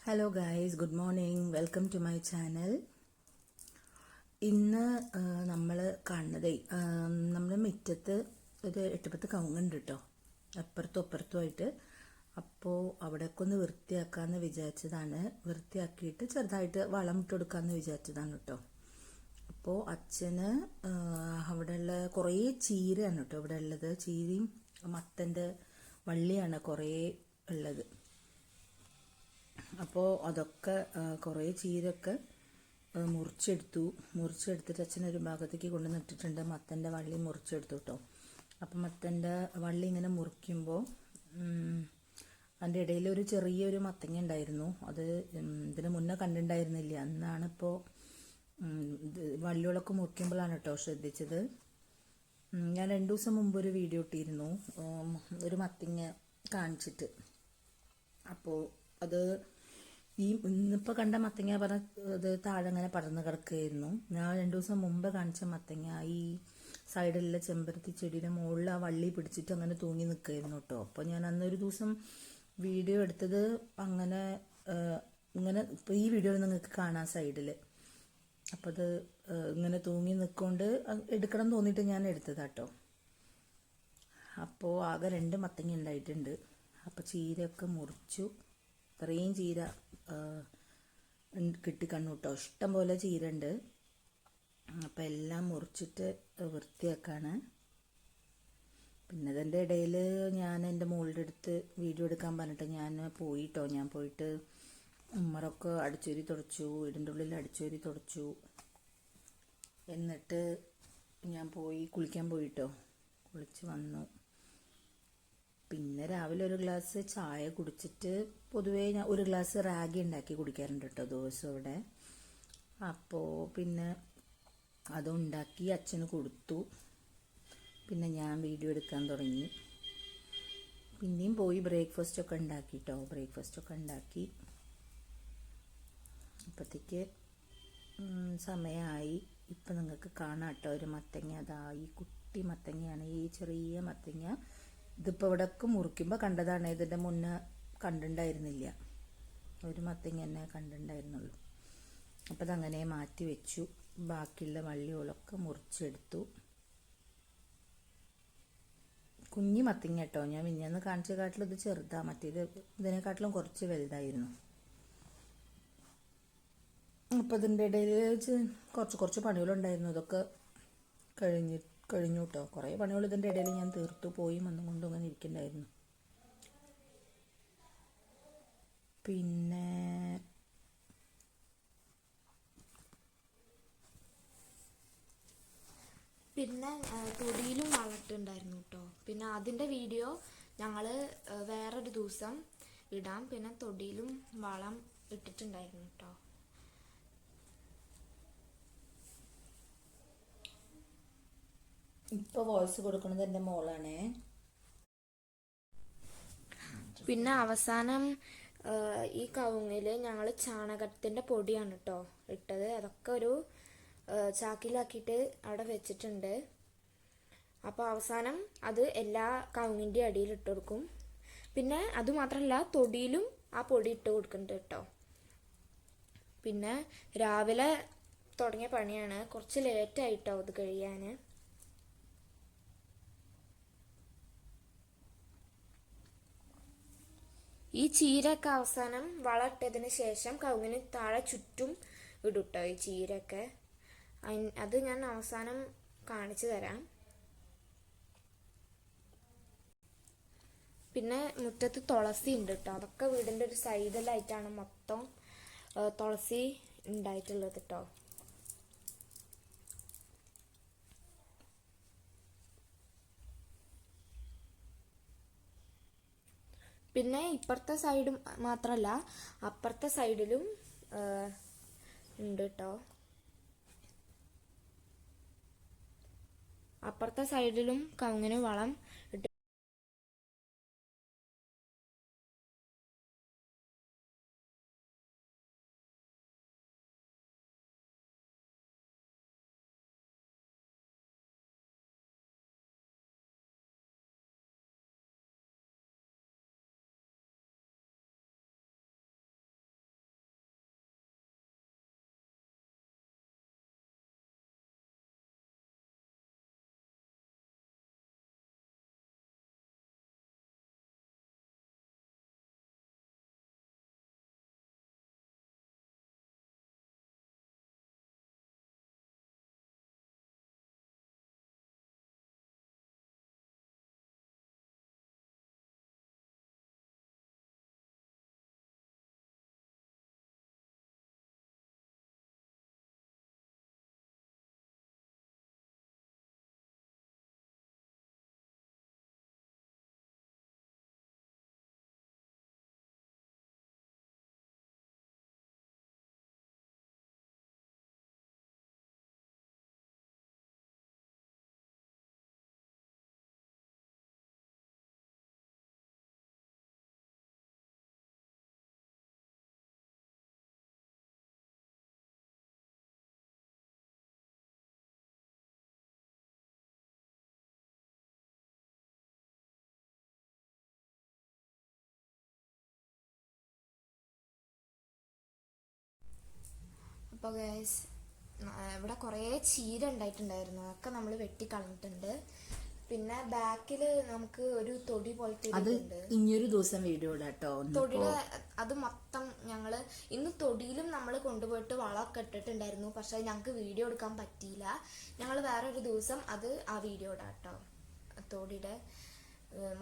Hello guys, good morning. Welcome to my channel. ഇന്ന് നമ്മൾ കാണുന്നതേ നമ്മുടെ മുറ്റത്ത് ഒരു 8-10 കവുങ്ങുണ്ട് കേട്ടോ, അപ്പുറത്തും അപ്പുറത്തുമായിട്ട്. അപ്പോൾ അവിടെയൊക്കെ ഒന്ന് വൃത്തിയാക്കാമെന്ന് വിചാരിച്ചതാണ്. വൃത്തിയാക്കിയിട്ട് ചെറുതായിട്ട് വളം ഇട്ട് കൊടുക്കാമെന്ന് വിചാരിച്ചതാണ് കേട്ടോ. അപ്പോൾ അച്ഛന് അവിടെയുള്ള കുറേ ചീരയാണ് കേട്ടോ ഇവിടെ ഉള്ളത്. ചീരയും മത്തൻ്റെ വള്ളിയാണ് കുറേ ഉള്ളത്. അപ്പോൾ അതൊക്കെ കുറേ ചീരൊക്കെ മുറിച്ചെടുത്തിട്ട് അച്ഛനൊരു ഭാഗത്തേക്ക് കൊണ്ട് നട്ടിട്ടുണ്ട്. മത്തൻ്റെ വള്ളി മുറിച്ചെടുത്തു കേട്ടോ. അപ്പം മത്തൻ്റെ വള്ളി ഇങ്ങനെ മുറിക്കുമ്പോൾ അതിൻ്റെ ഇടയിൽ ഒരു ചെറിയൊരു മത്തങ്ങ ഉണ്ടായിരുന്നു. അത് ഇതിന് മുന്നേ കണ്ടിട്ടുണ്ടായിരുന്നില്ല. അന്നാണിപ്പോൾ വള്ളികളൊക്കെ മുറിക്കുമ്പോഴാണ് കേട്ടോ ശ്രദ്ധിച്ചത്. ഞാൻ 2 ദിവസം മുമ്പ് ഒരു വീഡിയോ ഇട്ടിരുന്നു ഒരു മത്തങ്ങ കാണിച്ചിട്ട്. അപ്പോൾ അത് ഇന്നിപ്പോൾ കണ്ട മത്തങ്ങ അത് താഴെ അങ്ങനെ പടർന്ന് കിടക്കുകയായിരുന്നു. ഞാൻ 2 ദിവസം മുമ്പ് കാണിച്ച മത്തങ്ങ ഈ സൈഡിലുള്ള ചെമ്പരത്തി ചെടിയുടെ മുകളിൽ ആ വള്ളി പിടിച്ചിട്ട് അങ്ങനെ തൂങ്ങി നിൽക്കുകയായിരുന്നു കേട്ടോ. അപ്പോൾ ഞാൻ അന്നൊരു ദിവസം വീഡിയോ എടുത്തത് അങ്ങനെ ഇങ്ങനെ ഇപ്പോൾ ഈ വീഡിയോയിൽ നിങ്ങൾക്ക് കാണാം സൈഡിൽ. അപ്പോൾ അത് ഇങ്ങനെ തൂങ്ങി നിൽക്കൊണ്ട് എടുക്കണം എന്ന് തോന്നിയിട്ട് ഞാൻ എടുത്തതാട്ടോ. അപ്പോൾ ആകെ 2 മത്തങ്ങ ഉണ്ടായിട്ടുണ്ട്. അപ്പോൾ ചീരയൊക്കെ മുറിച്ചു. ഇത്രയും ചീര കിട്ടിക്കണ്ണു കേട്ടോ. ഇഷ്ടം പോലെ ചീര ഉണ്ട്. അപ്പം എല്ലാം മുറിച്ചിട്ട് വൃത്തിയാക്കാണ്. പിന്നെ അതിൻ്റെ ഇടയിൽ ഞാൻ എൻ്റെ മോളുടെ അടുത്ത് വീഡിയോ എടുക്കാൻ പറഞ്ഞിട്ട് ഞാൻ പോയിട്ടോ. ഞാൻ പോയിട്ട് ഉമ്മറൊക്കെ അടിച്ചോരി തുടച്ചു, വീടിൻ്റെ ഉള്ളിൽ അടിച്ചോരി തുടച്ചു. എന്നിട്ട് ഞാൻ പോയി കുളിക്കാൻ പോയിട്ടോ. കുളിച്ച് വന്നു. പിന്നെ രാവിലെ ഒരു ഗ്ലാസ് ചായ കുടിച്ചിട്ട് പൊതുവേ ഞാൻ ഒരു ഗ്ലാസ് റാഗി ഉണ്ടാക്കി കുടിക്കാറുണ്ട് കേട്ടോ ദിവസം ഇവിടെ. അപ്പോൾ പിന്നെ അതുണ്ടാക്കി അച്ഛന് കൊടുത്തു. പിന്നെ ഞാൻ വീഡിയോ എടുക്കാൻ തുടങ്ങി. പിന്നെയും പോയി ബ്രേക്ക്ഫാസ്റ്റൊക്കെ ഉണ്ടാക്കി കേട്ടോ. ബ്രേക്ക്ഫാസ്റ്റൊക്കെ ഉണ്ടാക്കി അപ്പോഴത്തേക്ക് സമയമായി. ഇപ്പം നിങ്ങൾക്ക് കാണാം കേട്ടോ ഒരു മത്തങ്ങ. അതാ ഈ കുട്ടി മത്തങ്ങയാണ്, ഈ ചെറിയ മത്തങ്ങ. ഇതിപ്പോൾ ഇവിടെയൊക്കെ മുറിക്കുമ്പോൾ കണ്ടതാണ്. ഇതിൻ്റെ മുന്നേ കണ്ടിട്ടുണ്ടായിരുന്നില്ല. ഒരു മത്തങ്ങ തന്നെ കണ്ടിട്ടുണ്ടായിരുന്നുള്ളൂ. അപ്പോൾ അതങ്ങനെ മാറ്റി വെച്ചു. ബാക്കിയുള്ള വള്ളികളൊക്കെ മുറിച്ചെടുത്തു. കുഞ്ഞി മത്തങ്ങ കേട്ടോ. ഞാൻ മിഞ്ഞാന്ന് കാണിച്ച കാട്ടിലും ഇത് ചെറുതാണ്. മറ്റേത് ഇതിനെക്കാട്ടിലും കുറച്ച് വലുതായിരുന്നു. അപ്പോൾ ഇതിൻ്റെ ഇടയിൽ കുറച്ച് പണികളുണ്ടായിരുന്നു. ഇതൊക്കെ കഴിഞ്ഞു കേട്ടോ. കുറേ പണികൾ ഇതിൻ്റെ ഇടയിൽ ഞാൻ തീർത്തു. പോയി വന്നും കൊണ്ടും അങ്ങനെ ഇരിക്കണ്ടായിരുന്നു. പിന്നെ തൊടിയിലും വളർത്തുണ്ടായിരുന്നു കേട്ടോ. പിന്നെ അതിൻ്റെ വീഡിയോ ഞങ്ങൾ വേറൊരു ദിവസം ഇടാം. പിന്നെ തൊടിയിലും വളം ഇട്ടിട്ടുണ്ടായിരുന്നു കേട്ടോ. ഇപ്പോൾ വോയിസ് കൊടുക്കുന്നത് എൻ്റെ മോളാണേ. പിന്നെ അവസാനം ഈ കവുങ്ങിൽ ഞങ്ങൾ ചാണകത്തിൻ്റെ പൊടിയാണ് കേട്ടോ ഇട്ടത്. അതൊക്കെ ഒരു ചാക്കിലാക്കിയിട്ട് അവിടെ വെച്ചിട്ടുണ്ട്. അപ്പോൾ അവസാനം അത് എല്ലാ കവുങ്ങിൻ്റെ അടിയിൽ ഇട്ട് കൊടുക്കും. പിന്നെ അതുമാത്രമല്ല തൊടിയിലും ആ പൊടി ഇട്ട് കൊടുക്കുന്നുണ്ട് കേട്ടോ. പിന്നെ രാവിലെ തുടങ്ങിയ പണിയാണ്. കുറച്ച് ലേറ്റായിട്ടോ അത് കഴിയാൻ. ഈ ചീരയൊക്കെ അവസാനം വളമിട്ടതിന് ശേഷം കവുങ്ങിന് താഴെ ചുറ്റും ഇടുട്ടോ ഈ ചീരയൊക്കെ. അത് ഞാൻ അവസാനം കാണിച്ചു തരാം. പിന്നെ മുറ്റത്ത് തുളസി ഉണ്ട് കേട്ടോ. അതൊക്കെ വീടിൻ്റെ ഒരു സൈഡിലായിട്ടാണ് മൊത്തം തുളസി ഉണ്ടായിട്ടുള്ളത് കേട്ടോ. പിന്നെ ഇപ്പുറത്തെ സൈഡും മാത്രമല്ല അപ്പുറത്തെ സൈഡിലും ഉണ്ട് കേട്ടോ. അപ്പുറത്തെ സൈഡിലും കവുങ്ങിന് വളം ഇട്ട് അപ്പോൾ ഗൈസ് ഇവിടെ കുറേ ചീര ഉണ്ടായിട്ടുണ്ടായിരുന്നു, അതൊക്കെ നമ്മൾ വെട്ടിക്കളഞ്ഞിട്ടുണ്ട്. പിന്നെ ബാക്കിൽ നമുക്ക് ഒരു തൊടി പോലത്തെ അത് ഇനിയൊരു ദിവസം വീഡിയോ ഇടാട്ടോ. തൊടിയുടെ അത് മൊത്തം ഞങ്ങൾ ഇന്ന് തൊടിയിലും നമ്മൾ കൊണ്ടുപോയിട്ട് വളമൊക്കെ ഇട്ടിട്ടുണ്ടായിരുന്നു. പക്ഷെ ഞങ്ങൾക്ക് വീഡിയോ എടുക്കാൻ പറ്റിയില്ല. ഞങ്ങൾ വേറെ ഒരു ദിവസം അത് ആ വീഡിയോ ഇടാം കേട്ടോ. തൊടിയുടെ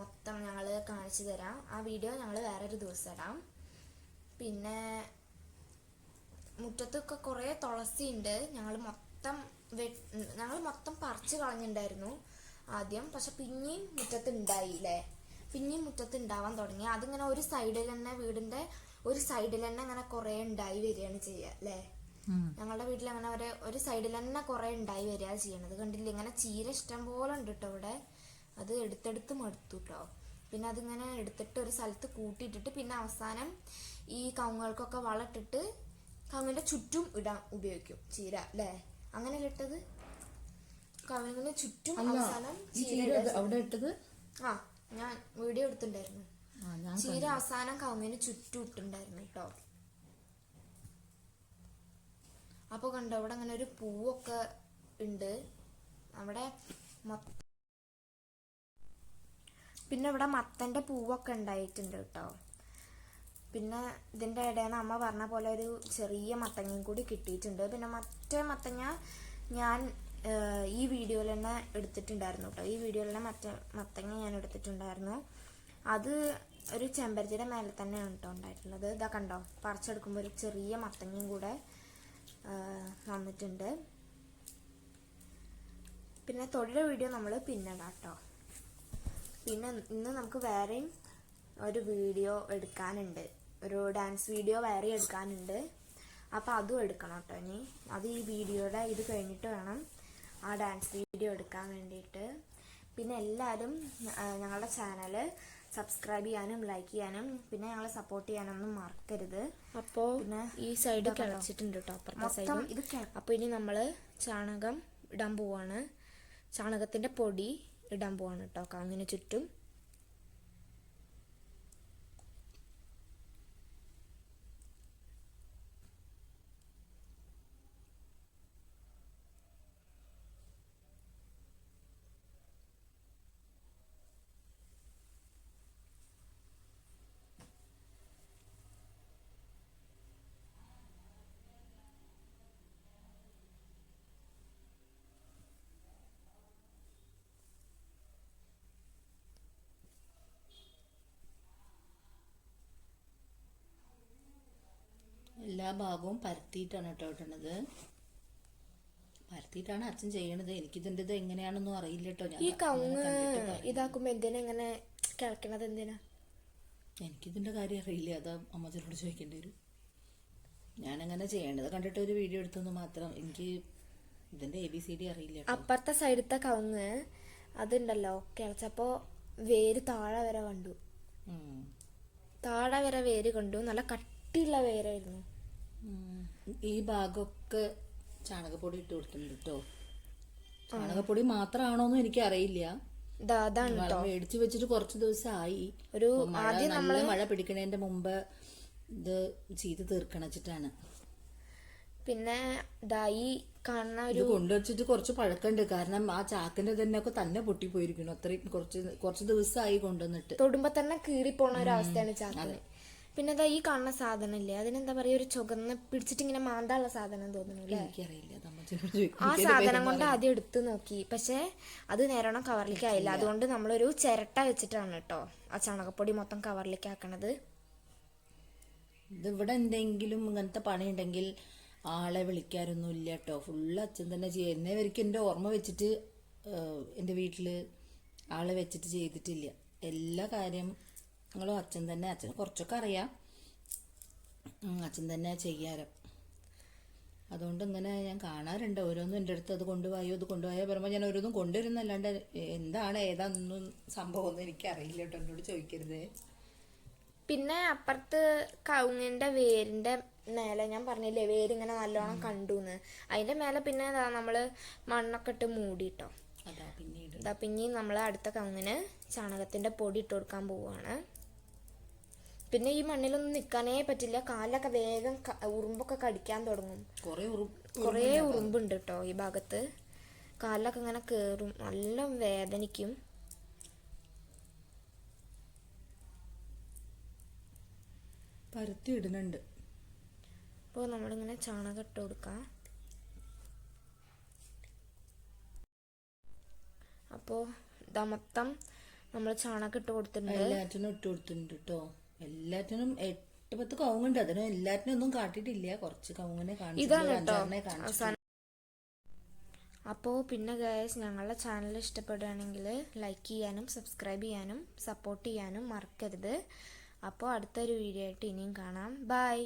മൊത്തം ഞങ്ങൾ കാണിച്ചു തരാം. ആ വീഡിയോ ഞങ്ങൾ വേറൊരു ദിവസം ഇടാം. പിന്നെ മുറ്റത്തൊക്കെ കുറേ തുളസി ഉണ്ട്. ഞങ്ങൾ മൊത്തം പറിച്ചു കളഞ്ഞിട്ടുണ്ടായിരുന്നു ആദ്യം. പക്ഷെ പിന്നെയും മുറ്റത്ത് ഉണ്ടായില്ലേ, പിന്നെയും മുറ്റത്ത് ഉണ്ടാവാൻ തുടങ്ങി. അതിങ്ങനെ ഒരു സൈഡിൽ തന്നെ, വീടിന്റെ ഒരു സൈഡിൽ തന്നെ അങ്ങനെ കുറേ ഉണ്ടായി വരികയാണ് ചെയ്യുക അല്ലേ. ഞങ്ങളുടെ വീട്ടിൽ അങ്ങനെ ഒരു സൈഡിൽ തന്നെ കുറേ ഉണ്ടായി വരിക ചെയ്യണത്. കണ്ടില്ലേ, ഇങ്ങനെ ചീര ഇഷ്ടം പോലെ ഉണ്ട് കേട്ടോ ഇവിടെ. അത് എടുത്തെടുത്ത് മടുത്തു കേട്ടോ. പിന്നെ അതിങ്ങനെ എടുത്തിട്ട് ഒരു സ്ഥലത്ത് കൂട്ടിയിട്ടിട്ട് പിന്നെ അവസാനം ഈ കവുങ്ങുകൾക്കൊക്കെ വളമിട്ടിട്ട് കവുങ്ങിന്റെ ചുറ്റും ഇടാൻ ഉപയോഗിക്കും ചീര അല്ലേ. അങ്ങനെയല്ല ഇട്ടത്, കവുങ്ങിന് ചുറ്റും അവസാനം ചീര അവിടെ ഇട്ടത്. ആ ഞാൻ വീഡിയോ എടുത്തിട്ടുണ്ടായിരുന്നു. ചീര അവസാനം കവുങ്ങിന് ചുറ്റും ഇട്ടുണ്ടായിരുന്നു കേട്ടോ. അപ്പൊ കണ്ടോ ഇവിടെ അങ്ങനെ ഒരു പൂവൊക്കെ ഉണ്ട് അവിടെ. പിന്നെ ഇവിടെ മത്തന്റെ പൂവൊക്കെ ഉണ്ടായിട്ടുണ്ട് കേട്ടോ. പിന്നെ ഇതിന്റെ ഇടയിൽ നിന്ന് അമ്മ പറഞ്ഞ പോലെ ഒരു ചെറിയ മത്തങ്ങയും കൂടി കിട്ടിയിട്ടുണ്ട്. പിന്നെ മറ്റേ മത്തങ്ങ ഞാൻ ഈ വീഡിയോയിൽ തന്നെ എടുത്തിട്ടുണ്ടായിരുന്നു കേട്ടോ. ഈ വീഡിയോയിൽ തന്നെ മറ്റേ മത്തങ്ങ ഞാൻ എടുത്തിട്ടുണ്ടായിരുന്നു. അത് ഒരു ചെമ്പരത്തിയുടെ മേലെ തന്നെയാണ് കേട്ടോ ഉണ്ടായിട്ടുള്ളത്. ഇതാ കണ്ടോ, പറിച്ചെടുക്കുമ്പോൾ ഒരു ചെറിയ മത്തങ്ങയും കൂടെ വന്നിട്ടുണ്ട്. പിന്നെ തൊടിയുടെ വീഡിയോ നമ്മൾ പിന്നെ ഇടാം കേട്ടോ. പിന്നെ ഇന്ന് നമുക്ക് വേറെയും ഒരു വീഡിയോ എടുക്കാനുണ്ട്, ഒരു ഡാൻസ് വീഡിയോ വേറെ എടുക്കാനുണ്ട്. അപ്പം അതും എടുക്കണം കേട്ടോ. ഇനി അത് ഈ വീഡിയോയുടെ ഇത് കഴിഞ്ഞിട്ട് വേണം ആ ഡാൻസ് വീഡിയോ എടുക്കാൻ വേണ്ടിയിട്ട്. പിന്നെ എല്ലാവരും ഞങ്ങളുടെ ചാനൽ സബ്സ്ക്രൈബ് ചെയ്യാനും ലൈക്ക് ചെയ്യാനും പിന്നെ ഞങ്ങളെ സപ്പോർട്ട് ചെയ്യാനൊന്നും മറക്കരുത്. അപ്പോൾ പിന്നെ ഈ സൈഡ് കിളച്ചിട്ടുണ്ട് കേട്ടോ, അപ്പുറത്തെ സൈഡും ഇത്. അപ്പോൾ ഇനി നമ്മൾ ചാണകം ഇടാൻ പോവാണ്, ചാണകത്തിൻ്റെ പൊടി ഇടാൻ പോവാണ് കേട്ടോ കവുങ്ങിന് ചുറ്റും. എല്ലാ ഭാഗവും പരത്തിയിട്ടാണ് കേട്ടോ ഇട്ടണത്. പരത്തിയിട്ടാണ് അച്ഛൻ ചെയ്യണത്. എനിക്കിതിൻ്റെ ഇത് എങ്ങനെയാണെന്നും അറിയില്ല കേട്ടോ. ഈ കവുങ്ങ് ഇതാക്കുമ്പോ എന്തിനാ ഇങ്ങനെ കിളക്കണത്, എന്തിനാ? എനിക്കിതിൻ്റെ കാര്യം അറിയില്ല. അത് അമ്മച്ചനോട് ചോദിക്കേണ്ടി വരും. ഞാനങ്ങനെ ചെയ്യേണ്ടത് കണ്ടിട്ട് ഒരു വീഡിയോ എടുത്തെന്ന് മാത്രം. എനിക്ക് ഇതിൻ്റെ ABCD അറിയില്ല. അപ്പുറത്തെ സൈഡത്തെ കവുങ്ങ് അതുണ്ടല്ലോ കിളച്ചപ്പോ വേര് താഴെ വരെ കണ്ടു, താഴെ വരെ വേര് കണ്ടു. നല്ല കട്ടിയുള്ള വേരായിരുന്നു. ഈ ഭാഗമൊക്കെ ചാണകപ്പൊടി ഇട്ട് കൊടുത്തിട്ടുണ്ട് കേട്ടോ. ചാണകപ്പൊടി മാത്രമാണോന്നും എനിക്ക് അറിയില്ല. മേടിച്ചു വെച്ചിട്ട് കുറച്ച് ദിവസമായി. ഒരു നല്ല മഴ പിടിക്കണതിന്റെ മുമ്പ് ഇത് ചെയ്ത് തീർക്കണച്ചിട്ടാണ്. പിന്നെ ഈ കാണുന്ന ഇത് കൊണ്ടുവച്ചിട്ട് കുറച്ച് പഴക്കമുണ്ട്. കാരണം ആ ചാക്കിന്റെ തന്നെ പൊട്ടിപ്പോയിരിക്കുന്നു. അത്രയും കുറച്ച് ദിവസമായി കൊണ്ടുവന്നിട്ട്. തൊടുമ്പോ തന്നെ കീറിപ്പോണ ഒരു അവസ്ഥയാണ് ചാക്കിന്. പിന്നെ ഈ കാണുന്ന സാധനം ഇല്ലേ, അതിനെന്താ പറയാ, ഒരു ചുവന്ന് പിടിച്ചിട്ട് ഇങ്ങനെ മാന്താനുള്ള സാധനം തോന്നുന്നു അല്ലേ. ആ സാധനം കൊണ്ട് ആദ്യം എടുത്ത് നോക്കി, പക്ഷെ അത് നേരോണം കവറിലേക്ക് ആയില്ല. അതുകൊണ്ട് നമ്മളൊരു ചിരട്ട വെച്ചിട്ടാണ് കേട്ടോ ആ ചാണകപ്പൊടി മൊത്തം കവറിലേക്ക് ആക്കണത്. ഇതിവിടെ എന്തെങ്കിലും ഇങ്ങനത്തെ പണി ഉണ്ടെങ്കിൽ ആളെ വിളിക്കാറൊന്നും ഇല്ല കേട്ടോ. ഫുള്ള് അച്ഛൻ തന്നെ ചെയ്യുക. എന്നെ വരയ്ക്ക് എൻ്റെ ഓർമ്മ വെച്ചിട്ട് എൻ്റെ വീട്ടിൽ ആളെ വെച്ചിട്ട് ചെയ്തിട്ടില്ല. എല്ലാ കാര്യങ്ങളും അച്ഛൻ തന്നെ. അച്ഛന് കുറച്ചൊക്കെ അറിയാം, അച്ഛൻ തന്നെ ചെയ്യാറ്. അതുകൊണ്ട് ഇങ്ങനെ ഞാൻ കാണാറുണ്ട് ഓരോന്നും എൻ്റെ അടുത്ത്. അത് കൊണ്ടുപോയോ ഇത് കൊണ്ടുപോയോ പറയുമ്പോൾ ഞാൻ ഓരോന്നും കൊണ്ടുവരുന്നല്ലാണ്ട് എന്താണ് ഏതാണെന്നൊന്നും സംഭവമൊന്നും എനിക്കറിയില്ല കേട്ടോ. എന്നോട് ചോദിക്കരുത്. പിന്നെ അപ്പുറത്ത് കവുങ്ങിന്റെ വേരിന്റെ മേലെ ഞാൻ പറഞ്ഞില്ലേ വേരിങ്ങനെ നല്ലോണം കണ്ടുന്ന്, അതിന്റെ മേലെ പിന്നെ നമ്മള് മണ്ണൊക്കെ ഇട്ട് മൂടിട്ടോ. പിന്നെയും നമ്മൾ അടുത്ത കവുങ്ങിന് ചാണകത്തിന്റെ പൊടി ഇട്ട് കൊടുക്കാൻ പോവാണ്. പിന്നെ ഈ മണ്ണിലൊന്നും നിൽക്കാനേ പറ്റില്ല, കാലൊക്കെ വേഗം ഉറുമ്പൊക്കെ കടിക്കാൻ തുടങ്ങും. കുറേ ഉറുമ്പുണ്ട് കേട്ടോ ഈ ഭാഗത്ത്. കാലിലൊക്കെ ഇങ്ങനെ കയറും, നല്ല വേദനിക്കും. പരുത്തി ഇടുന്നുണ്ട്. അപ്പോൾ നമ്മളിങ്ങനെ ചാണകം ഇട്ട് കൊടുക്കാം. അപ്പോൾ ഇതാ മൊത്തം നമ്മൾ ചാണകം ഇട്ട് കൊടുത്തിട്ടുണ്ട്. എല്ലാറ്റിനും ഇട്ട് കൊടുത്തിട്ടുണ്ട് കേട്ടോ. എല്ലാറ്റിനും 8-10 കവുങ്ങുണ്ട്. അതിനും എല്ലാറ്റിനും ഒന്നും കാട്ടിട്ടില്ല, കുറച്ച് കവുങ്ങിനെ കാണിച്ചു. അപ്പോൾ പിന്നെ ഗൈസ്, ഞങ്ങളുടെ ചാനൽ ഇഷ്ടപ്പെടുകയാണെങ്കിൽ ലൈക്ക് ചെയ്യാനും സബ്സ്ക്രൈബ് ചെയ്യാനും സപ്പോർട്ട് ചെയ്യാനും മറക്കരുത്. അപ്പോൾ അടുത്തൊരു വീഡിയോ ആയിട്ട് ഇനിയും കാണാം. ബൈ.